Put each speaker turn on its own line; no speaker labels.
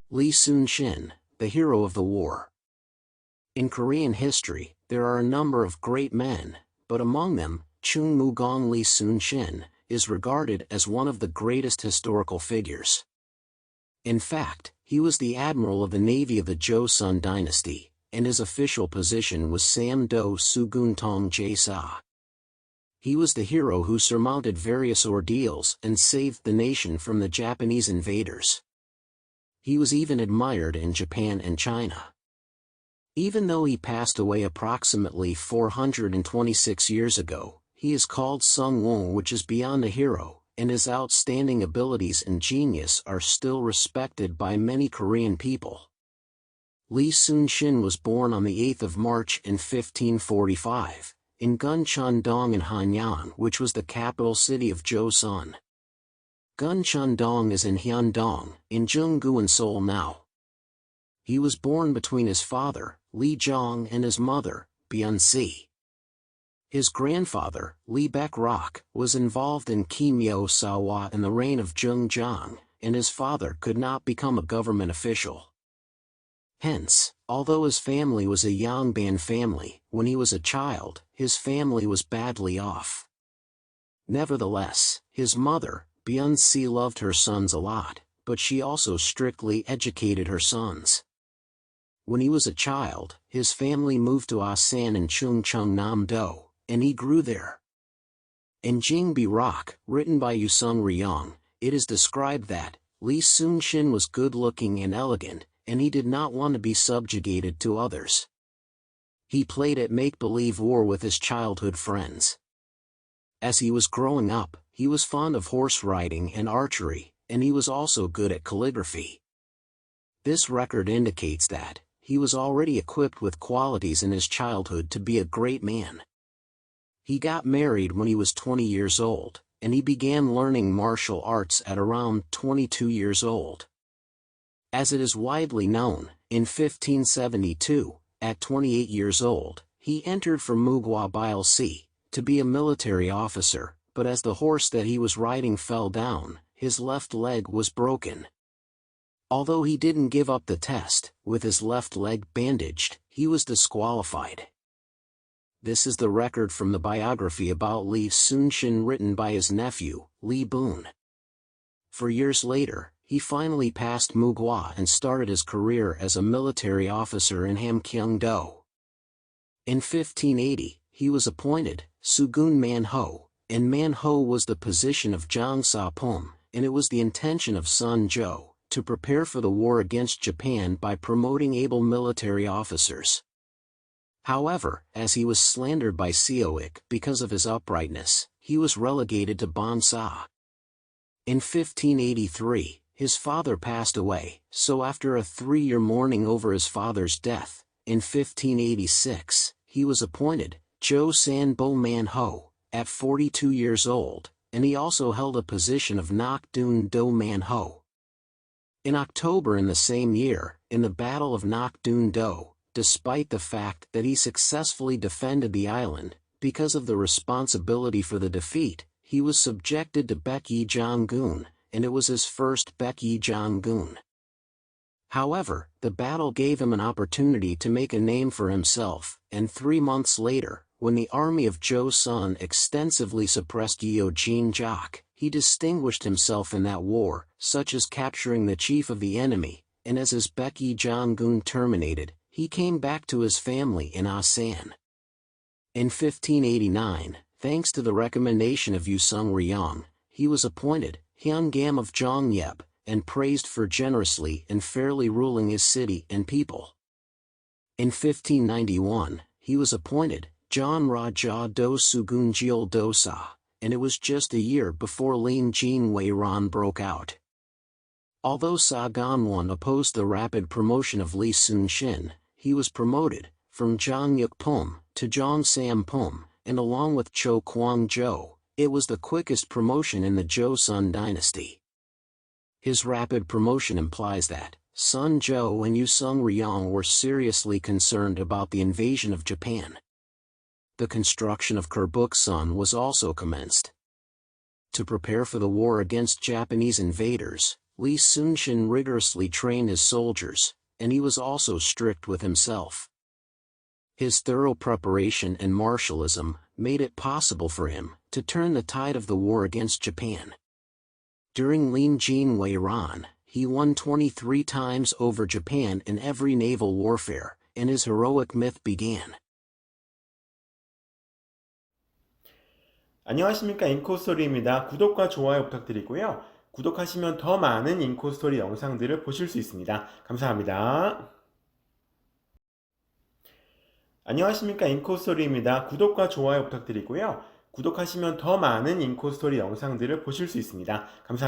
Lee Shin, the hero of the war. In Korean history, there are a number of great men, but among them, Chung Mugong Lee Shin is regarded as one of the greatest historical figures. In fact, he was the admiral of the navy of the Joseon dynasty, and his official position was Samdo Sugun Tong Jae-sa. He was the hero who surmounted various ordeals and saved the nation from the Japanese invaders. He was even admired in Japan and China. Even though he passed away approximately 426 years ago, he is called Sung-woo, which is beyond a hero, and his outstanding abilities and genius are still respected by many Korean people. Lee Shin was born on the 8th of March in 1545, in Guncheon-dong in Hanyang, which was the capital city of Joseon. Guncheon-dong is in Hyundong, in Junggu in Seoul now. He was born between his father, Lee Jong, and his mother, Byun-si. His grandfather, Lee Baek-rok, was involved in Kimyo-sawa in the reign of Jung-jong, and his father could not become a government official. Hence, although his family was a Yangban family, when he was a child, his family was badly off. Nevertheless, his mother, Byun-si, loved her sons a lot, but she also strictly educated her sons. When he was a child, his family moved to Asan in Chungcheongnam-do, and he grew there. In Jingbi-rock, written by Yusung Ryong, it is described that Lee Shin was good-looking and elegant, and he did not want to be subjugated to others. He played at make-believe war with his childhood friends. As he was growing up, he was fond of horse riding and archery, and he was also good at calligraphy. This record indicates that he was already equipped with qualities in his childhood to be a great man. He got married when he was 20 years old, and he began learning martial arts at around 22 years old. As it is widely known, in 1572, at 28 years old, he entered for Mugwa Bilsi, to be a military officer, but as the horse that he was riding fell down, his left leg was broken. Although he didn't give up the test, with his left leg bandaged, he was disqualified. This is the record from the biography about Lee Shin written by his nephew, Lee Boon. For years later, he finally passed Mugwa and started his career as a military officer in Hamgyong-do. In 1580, he was appointed Sugun Manho, and Manho was the position of Jang-sa-pum, and it was the intention of Sun Jo to prepare for the war against Japan by promoting able military officers. However, as he was slandered by Seoik because of his uprightness, he was relegated to Bonsa. In 1583, his father passed away, so after a 3-year mourning over his father's death, in 1586, he was appointed Jo-san-bo Manho, at 42 years old, and he also held a position of Nakdun-do Manho. In October in the same year, in the Battle of Nakdun-do, despite the fact that he successfully defended the island, because of the responsibility for the defeat, he was subjected to Baekje Janggun, and it was his first Baekje Janggun. However, the battle gave him an opportunity to make a name for himself, and 3 months later, when the army of Joseon extensively suppressed Yeojin-jak, he distinguished himself in that war, such as capturing the chief of the enemy, and as his Baekje Janggun terminated, he came back to his family in Asan. In 1589, thanks to the recommendation of Yusung Ryong, he was appointed Hyungam of Jongyeb, and praised for generously and fairly ruling his city and people. In 1591, he was appointed John Raja do Sugun Jeol Dosa, and it was just a year before Lin Jin Wei Ran broke out. Although Saganwon opposed the rapid promotion of Lee Shin, he was promoted from Jongyuk-pum to Jongsam-pum, and along with Cho Kwang-jo, it was the quickest promotion in the Joseon dynasty. His rapid promotion implies that Sun Jo and Yusung Ryong were seriously concerned about the invasion of Japan. The construction of Kurbuksan was also commenced. To prepare for the war against Japanese invaders, Lee Sun-shin rigorously trained his soldiers, and he was also strict with himself. His thorough preparation and martialism made it possible for him to turn the tide of the war against Japan. During Lin Jinwei Ran, he won 23 times over Japan in every naval warfare, and his heroic myth began.
안녕하십니까, 잉코스토리입니다. 구독과 좋아요 부탁드리고요. 구독하시면 더 많은 잉코스토리 영상들을 보실 수 있습니다. 감사합니다. 안녕하십니까, 잉코스토리입니다. 구독과 좋아요 부탁드리고요. 구독하시면 더 많은 잉코스토리 영상들을 보실 수 있습니다. 감사합니다.